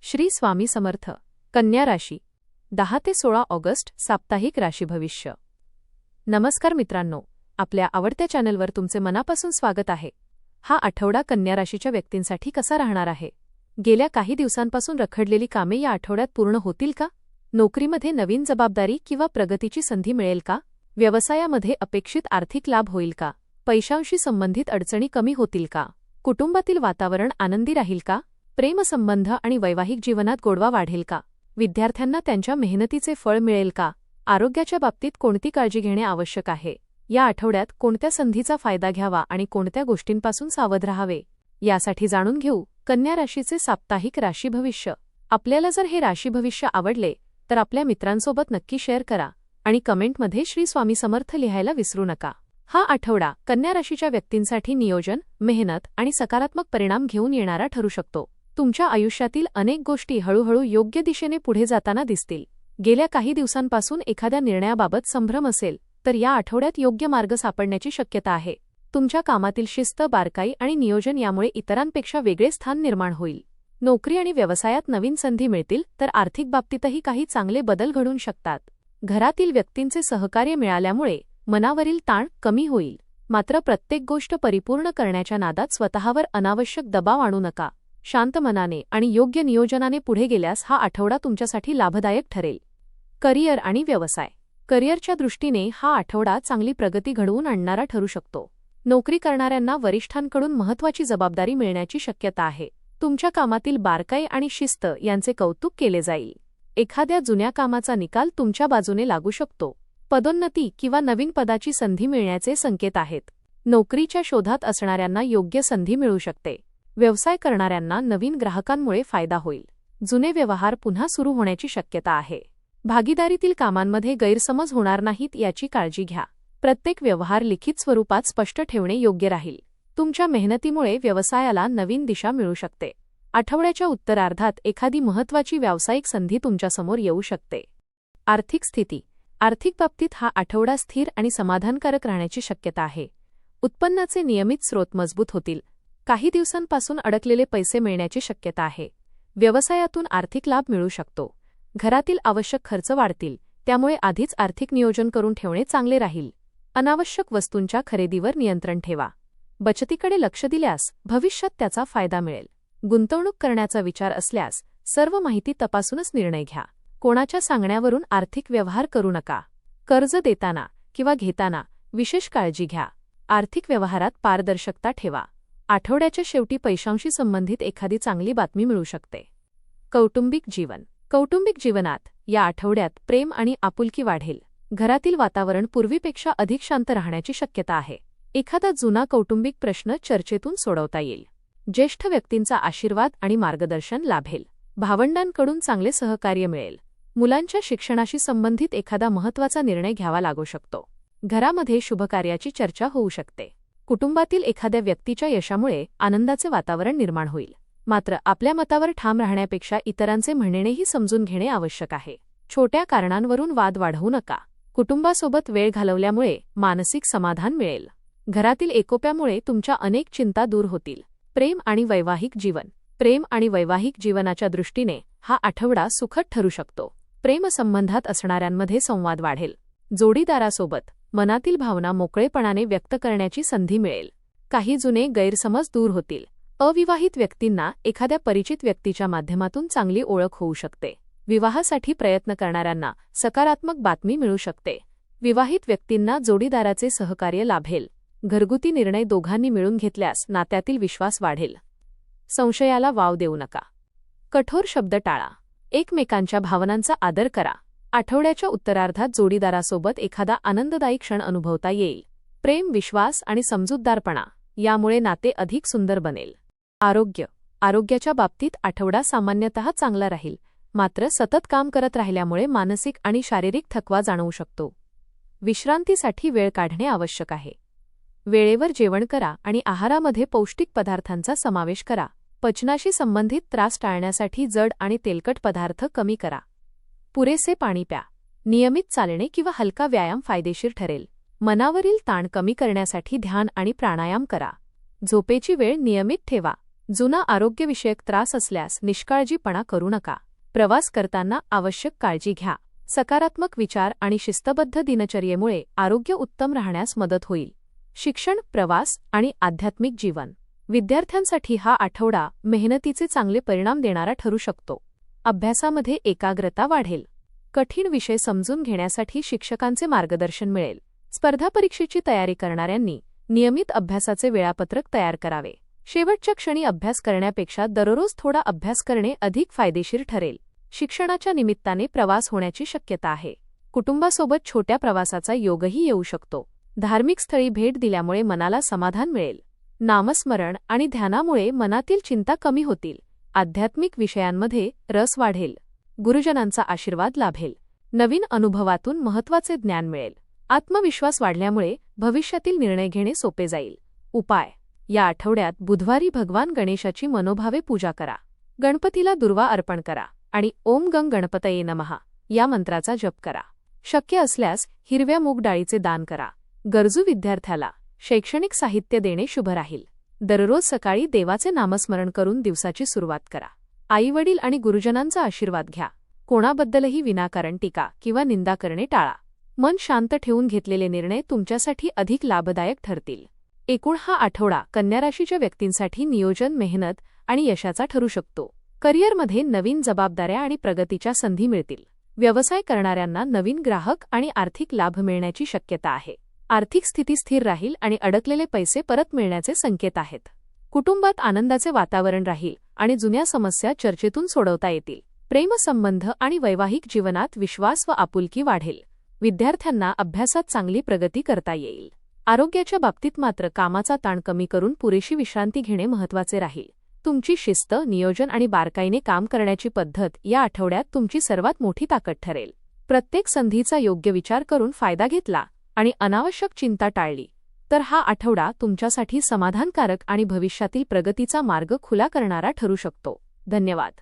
श्री स्वामी समर्थ. कन्या राशी 10 ते 16 ऑगस्ट साप्ताहिक राशी भविष्य. नमस्कार मित्रांनो, आपल्या आवडत्या चॅनलवर तुमचे मनापासून स्वागत आहे. हा आठवडा कन्या राशीच्या व्यक्तींसाठी कसा राहणार आहे? गेल्या काही दिवसांपासून रखडलेली कामे या आठवड्यात पूर्ण होतील का? नोकरीमध्ये नवीन जबाबदारी किंवा प्रगतीची संधी मिळेल का? व्यवसायामध्ये अपेक्षित आर्थिक लाभ होईल का? पैशांशी संबंधित अडचणी कमी होतील का? कुटुंबातील वातावरण आनंदी राहील का? प्रेमसंबंध आणि वैवाहिक जीवनात गोडवा वाढेल का? विद्यार्थ्यांना त्यांच्या मेहनतीचे फळ मिळेल का? आरोग्याच्या बाबतीत कोणती काळजी घेणे आवश्यक आहे? या आठवड्यात कोणत्या संधीचा फायदा घ्यावा आणि कोणत्या गोष्टींपासून सावध राहावे, यासाठी जाणून घेऊ कन्या राशीचे साप्ताहिक राशी भविष्य. आपल्याला जर हे राशी भविष्य आवडले तर आपल्या मित्रांसोबत नक्की शेअर करा आणि कमेंटमध्ये श्री स्वामी समर्थ लिहायला विसरू नका. हा आठवडा कन्या राशीच्या व्यक्तींसाठी नियोजन, मेहनत आणि सकारात्मक परिणाम घेऊन येणारा ठरू शकतो. तुमच्या आयुष्यातील अनेक गोष्टी हळूहळू योग्य दिशेने पुढे जाताना दिसतील. गेल्या काही दिवसांपासून एखाद्या निर्णयाबाबत संभ्रम असेल तर या आठवड्यात योग्य मार्ग सापडण्याची शक्यता आहे. तुमच्या कामातील शिस्त, बारकाई आणि नियोजन यामुळे इतरांपेक्षा वेगळे स्थान निर्माण होईल. नोकरी आणि व्यवसायात नवीन संधी मिळतील तर आर्थिक बाबतीतही काही चांगले बदल घडून शकतात. घरातील व्यक्तींचे सहकार्य मिळाल्यामुळे मनावरील ताण कमी होईल. मात्र प्रत्येक गोष्ट परिपूर्ण करण्याच्या नादात स्वतःवर अनावश्यक दबाव आणू नका. शांत मनाने आणि योग्य नियोजनाने पुढे गेल्यास हा आठवडा तुमच्यासाठी लाभदायक ठरेल. करिअर आणि व्यवसाय. करिअरच्या दृष्टीने हा आठवडा चांगली प्रगती घडवून आणणारा ठरू शकतो. नोकरी करणाऱ्यांना वरिष्ठांकडून महत्त्वाची जबाबदारी मिळण्याची शक्यता आहे. तुमच्या कामातील बारकाई आणि शिस्त यांचे कौतुक केले जाईल. एखाद्या जुन्या कामाचा निकाल तुमच्या बाजूने लागू शकतो. पदोन्नती किंवा नवीन पदाची संधी मिळण्याचे संकेत आहेत. नोकरीच्या शोधात असणाऱ्यांना योग्य संधी मिळू शकते. व्यवसाय करणाऱ्यांना नवीन ग्राहकांमुळे फायदा होईल. जुने व्यवहार पुन्हा सुरू होण्याची शक्यता आहे. भागीदारीतील कामांमध्ये गैरसमज होणार नाहीत याची काळजी घ्या. प्रत्येक व्यवहार लिखित स्वरूपात स्पष्ट ठेवणे योग्य राहील. तुमच्या मेहनतीमुळे व्यवसायाला नवीन दिशा मिळू शकते. आठवड्याच्या उत्तरार्धात एखादी महत्त्वाची व्यावसायिक संधी तुमच्यासमोर येऊ शकते. आर्थिक स्थिती. आर्थिक बाबतीत हा आठवडा स्थिर आणि समाधानकारक राहण्याची शक्यता आहे. उत्पन्नाचे नियमित स्रोत मजबूत होतील. काही दिवसांपासून अडकलेले पैसे मिळण्याची शक्यता आहे. व्यवसायातून आर्थिक लाभ मिळू शकतो. घरातील आवश्यक खर्च वाढतील, त्यामुळे आधीच आर्थिक नियोजन करून ठेवणे चांगले राहील. अनावश्यक वस्तूंच्या खरेदीवर नियंत्रण ठेवा. बचतीकडे लक्ष दिल्यास भविष्यात त्याचा फायदा मिळेल. गुंतवणूक करण्याचा विचार असल्यास सर्व माहिती तपासूनच निर्णय घ्या. कोणाच्या सांगण्यावरून आर्थिक व्यवहार करू नका. कर्ज देताना किंवा घेताना विशेष काळजी घ्या. आर्थिक व्यवहारात पारदर्शकता ठेवा. आठवड्याच्या शेवटी पैशांशी संबंधित एखादी चांगली बातमी मिळू शकते. कौटुंबिक जीवन. कौटुंबिक जीवनात या आठवड्यात प्रेम आणि आपुलकी वाढेल. घरातील वातावरण पूर्वीपेक्षा अधिक शांत राहण्याची शक्यता आहे. एखादा जुना कौटुंबिक प्रश्न चर्चेतून सोडवता येईल. ज्येष्ठ व्यक्तींचा आशीर्वाद आणि मार्गदर्शन लाभेल. भावंडांकडून चांगले सहकार्य मिळेल. मुलांच्या शिक्षणाशी संबंधित एखादा महत्त्वाचा निर्णय घ्यावा लागू शकतो. घरामध्ये शुभकार्याची चर्चा होऊ शकते. कुटुंबातील एखाद्या व्यक्तीच्या यशामुळे आनंदाचे वातावरण निर्माण होईल. मात्र आपल्या मतावर ठाम राहण्यापेक्षा इतरांचे म्हणणेही समजून घेणे आवश्यक आहे. छोट्या कारणांवरून वाद वाढवू नका. कुटुंबासोबत वेळ घालवल्यामुळे मानसिक समाधान मिळेल. घरातील एकोप्यामुळे तुमच्या अनेक चिंता दूर होतील. प्रेम आणि वैवाहिक जीवन. प्रेम आणि वैवाहिक जीवनाच्या दृष्टीने हा आठवडा सुखद ठरू शकतो. प्रेमसंबंधात असणाऱ्यांमध्ये संवाद वाढेल. जोडीदारासोबत मनातील भावना मोकळेपणाने व्यक्त करण्याची संधी मिळेल. काही जुने गैरसमज दूर होतील. अविवाहित व्यक्तींना एखाद्या परिचित व्यक्तीच्या माध्यमातून चांगली ओळख होऊ शकते. विवाहासाठी प्रयत्न करणाऱ्यांना सकारात्मक बातमी मिळू शकते. विवाहित व्यक्तींना जोडीदाराचे सहकार्य लाभेल. घरगुती निर्णय दोघांनी मिळून घेतल्यास नात्यातील विश्वास वाढेल. संशयाला वाव देऊ नका. कठोर शब्द टाळा. एकमेकांच्या भावनांचा आदर करा. आठवड्याच्या उत्तरार्धात जोडीदारासोबत एखादा आनंददायी क्षण अनुभवता येईल. प्रेम, विश्वास आणि समजूतदारपणा यामुळे नाते अधिक सुंदर बनेल. आरोग्य. आरोग्याच्या बाबतीत आठवडा सामान्यतः चांगला राहील. मात्र सतत काम करत राहिल्यामुळे मानसिक आणि शारीरिक थकवा जाणवू शकतो. विश्रांतीसाठी वेळ काढणे आवश्यक आहे. वेळेवर जेवण करा आणि आहारामध्ये पौष्टिक पदार्थांचा समावेश करा. पचनाशी संबंधित त्रास टाळण्यासाठी जड आणि तेलकट पदार्थ कमी करा. पुरेसे पाणी प्या. नियमित चालणे किंवा हलका व्यायाम फायदेशीर ठरेल. मनावरील ताण कमी करण्यासाठी ध्यान आणि प्राणायाम करा. झोपेची वेळ नियमित ठेवा. जुना आरोग्यविषयक त्रास असल्यास निष्काळजीपणा करू नका. प्रवास करताना आवश्यक काळजी घ्या. सकारात्मक विचार आणि शिस्तबद्ध दिनचर्येमुळे आरोग्य उत्तम राहण्यास मदत होईल. शिक्षण, प्रवास आणि आध्यात्मिक जीवन. विद्यार्थ्यांसाठी हा आठवडा मेहनतीचे चांगले परिणाम देणारा ठरू शकतो. अभ्यासामध्ये एकाग्रता वाढेल. कठीण विषय समजून घेण्यासाठी शिक्षकांचे मार्गदर्शन मिळेल. स्पर्धा परीक्षेची तयारी करणाऱ्यांनी नियमित अभ्यासाचे वेळापत्रक तयार करावे. शेवटच्या क्षणी अभ्यास करण्यापेक्षा दररोज थोडा अभ्यास करणे अधिक फायदेशीर ठरेल. शिक्षणाच्या निमित्ताने प्रवास होण्याची शक्यता आहे. कुटुंबासोबत छोट्या प्रवासाचा योगही येऊ शकतो. धार्मिक स्थळी भेट दिल्यामुळे मनाला समाधान मिळेल. नामस्मरण आणि ध्यानामुळे मनातील चिंता कमी होतील. आध्यात्मिक विषयांमध्ये रस वाढेल. गुरुजनांचा आशीर्वाद लाभेल. नवीन अनुभवातून महत्त्वाचे ज्ञान मिळेल. आत्मविश्वास वाढल्यामुळे भविष्यातील निर्णय घेणे सोपे जाईल. उपाय: या आठवड्यात बुधवारी भगवान गणेशाची मनोभावे पूजा करा. गणपतीला दुर्वा अर्पण करा आणि ओम गंग गणपतये नमः या मंत्राचा जप करा. शक्य असल्यास हिरव्या मूग डाळीचे दान करा. गरजू विद्यार्थ्याला शैक्षणिक साहित्य देणे शुभ राहील. दररोज सकाळी देवाचे नामस्मरण करून दिवसाची सुरुवात करा. आईवडील आणि गुरुजनांचा आशीर्वाद घ्या. कोणाबद्दलही विनाकारण टीका किंवा निंदा करणे टाळा. मन शांत ठेवून घेतलेले निर्णय तुमच्यासाठी अधिक लाभदायक ठरतील. एकूण हा आठवडा कन्या राशीच्या व्यक्तींसाठी नियोजन, मेहनत आणि यशाचा ठरू शकतो. करिअरमध्ये नवीन जबाबदाऱ्या आणि प्रगतीच्या संधी मिळतील. व्यवसाय करणाऱ्यांना नवीन ग्राहक आणि आर्थिक लाभ मिळण्याची शक्यता आहे. आर्थिक स्थिती स्थिर राहील आणि अडकलेले पैसे परत मिळण्याचे संकेत आहेत. कुटुंबात आनंदाचे वातावरण राहील आणि जुन्या समस्या चर्चेतून सोडवता येतील. प्रेमसंबंध आणि वैवाहिक जीवनात विश्वास व आपुलकी वाढेल. विद्यार्थ्यांना अभ्यासात चांगली प्रगती करता येईल. आरोग्याच्या बाबतीत मात्र कामाचा ताण कमी करून पुरेशी विश्रांती घेणे महत्त्वाचे राहील. तुमची शिस्त, नियोजन आणि बारकाईने काम करण्याची पद्धत या आठवड्यात तुमची सर्वात मोठी ताकद ठरेल. प्रत्येक संधीचा योग्य विचार करून फायदा घेतला आणि अनावश्यक चिंता टाळली तर हा आठवडा तुमच्यासाठी समाधानकारक आणि भविष्यातील प्रगतीचा मार्ग खुला करणारा ठरू शकतो. धन्यवाद.